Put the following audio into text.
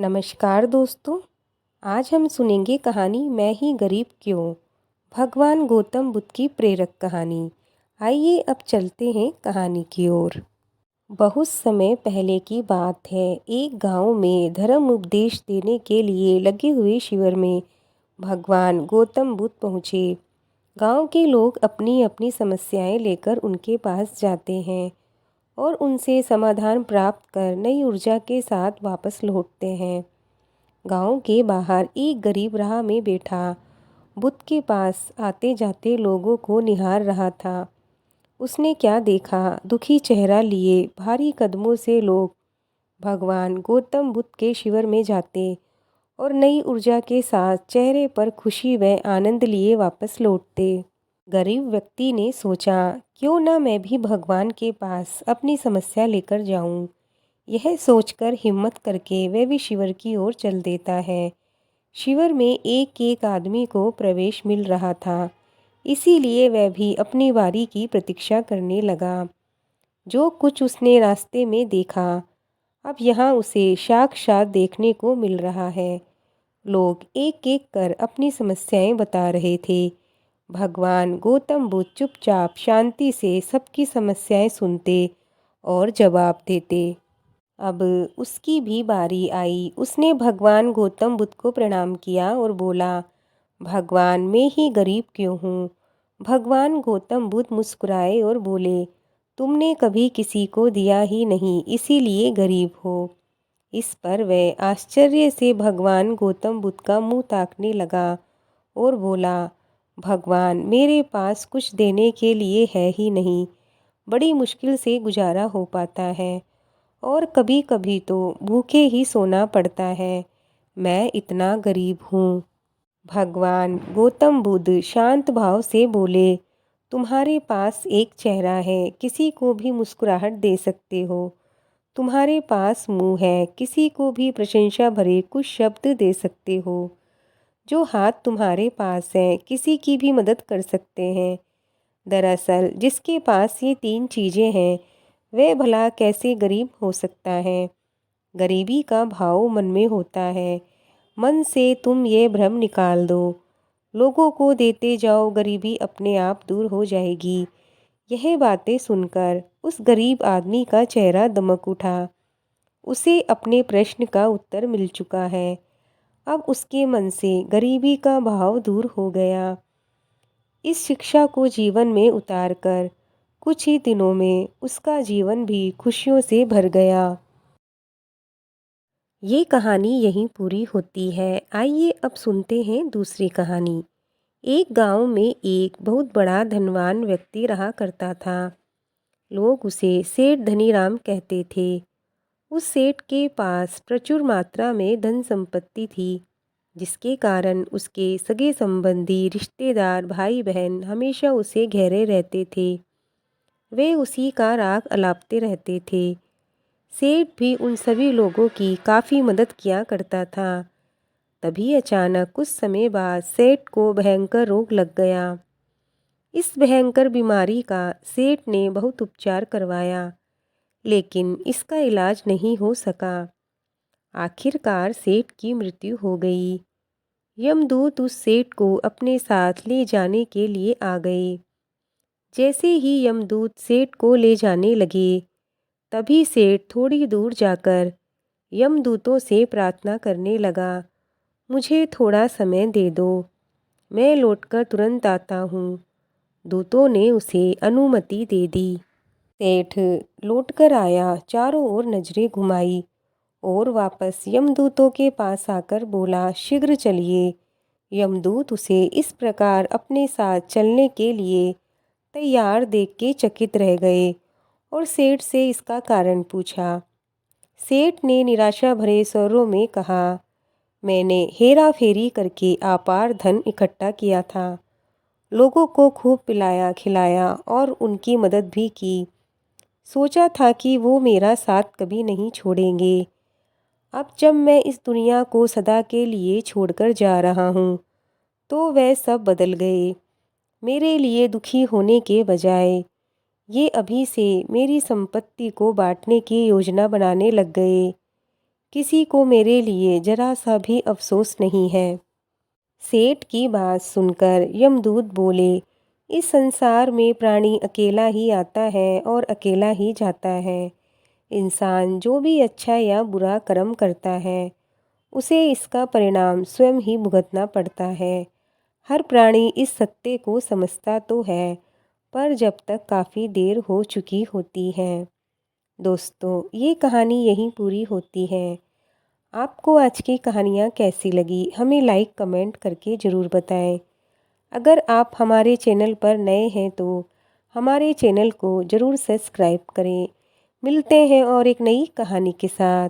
नमस्कार दोस्तों। आज हम सुनेंगे कहानी मैं ही गरीब क्यों। भगवान गौतम बुद्ध की प्रेरक कहानी। आइए अब चलते हैं कहानी की ओर। बहुत समय पहले की बात है। एक गांव में धर्म उपदेश देने के लिए लगे हुए शिविर में भगवान गौतम बुद्ध पहुँचे। गांव के लोग अपनी अपनी समस्याएं लेकर उनके पास जाते हैं और उनसे समाधान प्राप्त कर नई ऊर्जा के साथ वापस लौटते हैं। गांव के बाहर एक गरीब राह में बैठा बुद्ध के पास आते जाते लोगों को निहार रहा था। उसने क्या देखा, दुखी चेहरा लिए भारी कदमों से लोग भगवान गौतम बुद्ध के शिविर में जाते और नई ऊर्जा के साथ चेहरे पर खुशी व आनंद लिए वापस लौटते। गरीब व्यक्ति ने सोचा, क्यों ना मैं भी भगवान के पास अपनी समस्या लेकर जाऊं। यह सोचकर हिम्मत करके वह भी शिविर की ओर चल देता है। शिविर में एक एक आदमी को प्रवेश मिल रहा था, इसीलिए वह भी अपनी बारी की प्रतीक्षा करने लगा। जो कुछ उसने रास्ते में देखा, अब यहाँ उसे साक्षात देखने को मिल रहा है। लोग एक एक कर अपनी समस्याएं बता रहे थे। भगवान गौतम बुद्ध चुपचाप शांति से सबकी समस्याएं सुनते और जवाब देते। अब उसकी भी बारी आई। उसने भगवान गौतम बुद्ध को प्रणाम किया और बोला, भगवान मैं ही गरीब क्यों हूँ। भगवान गौतम बुद्ध मुस्कुराए और बोले, तुमने कभी किसी को दिया ही नहीं, इसीलिए गरीब हो। इस पर वह आश्चर्य से भगवान गौतम बुद्ध का मुंह ताकने लगा और बोला, भगवान मेरे पास कुछ देने के लिए है ही नहीं। बड़ी मुश्किल से गुजारा हो पाता है और कभी कभी तो भूखे ही सोना पड़ता है। मैं इतना गरीब हूँ। भगवान गौतम बुद्ध शांत भाव से बोले, तुम्हारे पास एक चेहरा है, किसी को भी मुस्कुराहट दे सकते हो। तुम्हारे पास मुंह है, किसी को भी प्रशंसा भरे कुछ शब्द दे सकते हो। जो हाथ तुम्हारे पास है, किसी की भी मदद कर सकते हैं। दरअसल जिसके पास ये तीन चीज़ें हैं, वह भला कैसे गरीब हो सकता है। गरीबी का भाव मन में होता है। मन से तुम ये भ्रम निकाल दो। लोगों को देते जाओ, गरीबी अपने आप दूर हो जाएगी। यह बातें सुनकर उस गरीब आदमी का चेहरा दमक उठा। उसे अपने प्रश्न का उत्तर मिल चुका है। अब उसके मन से गरीबी का भाव दूर हो गया। इस शिक्षा को जीवन में उतारकर कुछ ही दिनों में उसका जीवन भी खुशियों से भर गया। ये कहानी यहीं पूरी होती है। आइए अब सुनते हैं दूसरी कहानी। एक गांव में एक बहुत बड़ा धनवान व्यक्ति रहा करता था। लोग उसे सेठ धनीराम कहते थे। उस सेठ के पास प्रचुर मात्रा में धन संपत्ति थी, जिसके कारण उसके सगे संबंधी, रिश्तेदार, भाई बहन हमेशा उसे घेरे रहते थे। वे उसी का राग अलापते रहते थे। सेठ भी उन सभी लोगों की काफ़ी मदद किया करता था। तभी अचानक कुछ समय बाद सेठ को भयंकर रोग लग गया। इस भयंकर बीमारी का सेठ ने बहुत उपचार करवाया, लेकिन इसका इलाज नहीं हो सका। आखिरकार सेठ की मृत्यु हो गई। यमदूत उस सेठ को अपने साथ ले जाने के लिए आ गए। जैसे ही यमदूत सेठ को ले जाने लगे, तभी सेठ थोड़ी दूर जाकर यमदूतों से प्रार्थना करने लगा, मुझे थोड़ा समय दे दो, मैं लौटकर तुरंत आता हूँ। दूतों ने उसे अनुमति दे दी। सेठ लौटकर आया, चारों ओर नजरें घुमाई और वापस यमदूतों के पास आकर बोला, शीघ्र चलिए। यमदूत उसे इस प्रकार अपने साथ चलने के लिए तैयार देख के चकित रह गए और सेठ से इसका कारण पूछा। सेठ ने निराशा भरे स्वरों में कहा, मैंने हेरा फेरी करके अपार धन इकट्ठा किया था। लोगों को खूब पिलाया खिलाया और उनकी मदद भी की। सोचा था कि वो मेरा साथ कभी नहीं छोड़ेंगे। अब जब मैं इस दुनिया को सदा के लिए छोड़कर जा रहा हूँ, तो वह सब बदल गए। मेरे लिए दुखी होने के बजाय ये अभी से मेरी संपत्ति को बांटने की योजना बनाने लग गए। किसी को मेरे लिए जरा सा भी अफसोस नहीं है। सेठ की बात सुनकर यमदूत बोले, इस संसार में प्राणी अकेला ही आता है और अकेला ही जाता है। इंसान जो भी अच्छा या बुरा कर्म करता है उसे इसका परिणाम स्वयं ही भुगतना पड़ता है। हर प्राणी इस सत्य को समझता तो है, पर जब तक काफ़ी देर हो चुकी होती है। दोस्तों, ये कहानी यहीं पूरी होती है। आपको आज की कहानियाँ कैसी लगी हमें लाइक कमेंट करके ज़रूर बताएं। अगर आप हमारे चैनल पर नए हैं तो हमारे चैनल को ज़रूर सब्सक्राइब करें। मिलते हैं और एक नई कहानी के साथ।